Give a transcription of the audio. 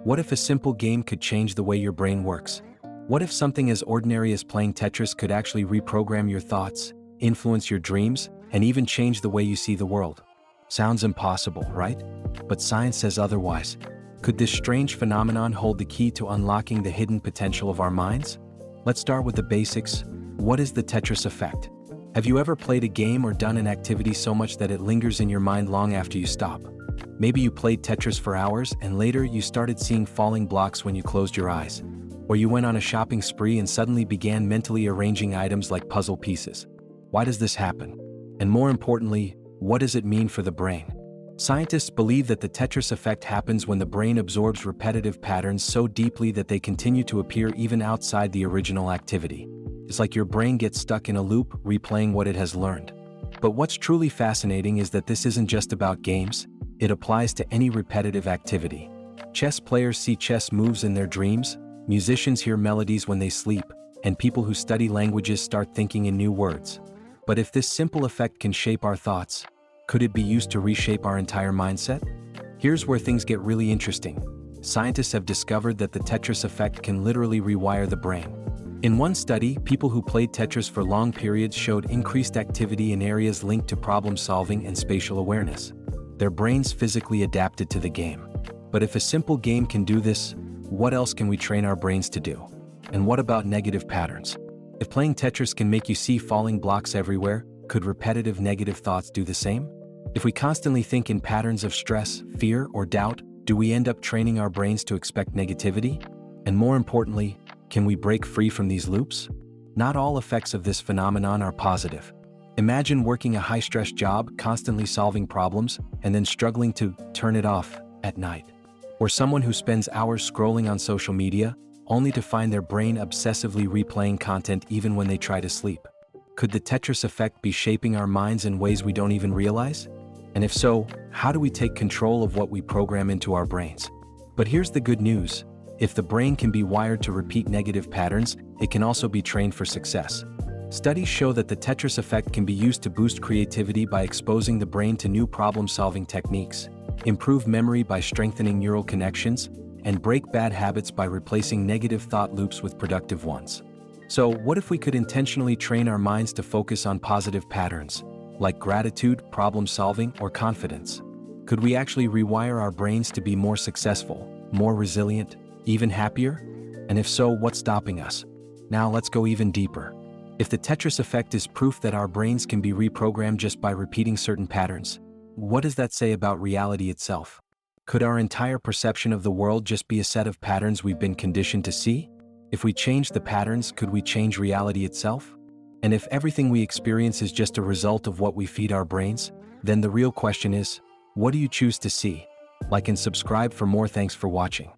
What if a simple game could change the way your brain works? What if something as ordinary as playing Tetris could actually reprogram your thoughts, influence your dreams, and even change the way you see the world? Sounds impossible, right? But science says otherwise. Could this strange phenomenon hold the key to unlocking the hidden potential of our minds? Let's start with the basics. What is the Tetris Effect? Have you ever played a game or done an activity so much that it lingers in your mind long after you stop? Maybe you played Tetris for hours and later you started seeing falling blocks when you closed your eyes. Or you went on a shopping spree and suddenly began mentally arranging items like puzzle pieces. Why does this happen? And more importantly, what does it mean for the brain? Scientists believe that the Tetris effect happens when the brain absorbs repetitive patterns so deeply that they continue to appear even outside the original activity. It's like your brain gets stuck in a loop, replaying what it has learned. But what's truly fascinating is that this isn't just about games, it applies to any repetitive activity. Chess players see chess moves in their dreams, musicians hear melodies when they sleep, and people who study languages start thinking in new words. But if this simple effect can shape our thoughts, could it be used to reshape our entire mindset? Here's where things get really interesting. Scientists have discovered that the Tetris effect can literally rewire the brain. In one study, people who played Tetris for long periods showed increased activity in areas linked to problem solving and spatial awareness. Their brains physically adapted to the game. But if a simple game can do this, what else can we train our brains to do? And what about negative patterns? If playing Tetris can make you see falling blocks everywhere, could repetitive negative thoughts do the same? If we constantly think in patterns of stress, fear, or doubt, do we end up training our brains to expect negativity? And more importantly, can we break free from these loops? Not all effects of this phenomenon are positive. Imagine working a high-stress job, constantly solving problems, and then struggling to turn it off at night. Or someone who spends hours scrolling on social media, only to find their brain obsessively replaying content even when they try to sleep. Could the Tetris effect be shaping our minds in ways we don't even realize? And if so, how do we take control of what we program into our brains? But here's the good news. If the brain can be wired to repeat negative patterns, it can also be trained for success. Studies show that the Tetris effect can be used to boost creativity by exposing the brain to new problem-solving techniques, improve memory by strengthening neural connections, and break bad habits by replacing negative thought loops with productive ones. So, what if we could intentionally train our minds to focus on positive patterns, like gratitude, problem-solving, or confidence? Could we actually rewire our brains to be more successful, more resilient, even happier? And if so, what's stopping us? Now let's go even deeper. If the Tetris effect is proof that our brains can be reprogrammed just by repeating certain patterns, what does that say about reality itself? Could our entire perception of the world just be a set of patterns we've been conditioned to see? If we change the patterns, could we change reality itself? And if everything we experience is just a result of what we feed our brains, then the real question is, what do you choose to see? Like and subscribe for more. Thanks for watching.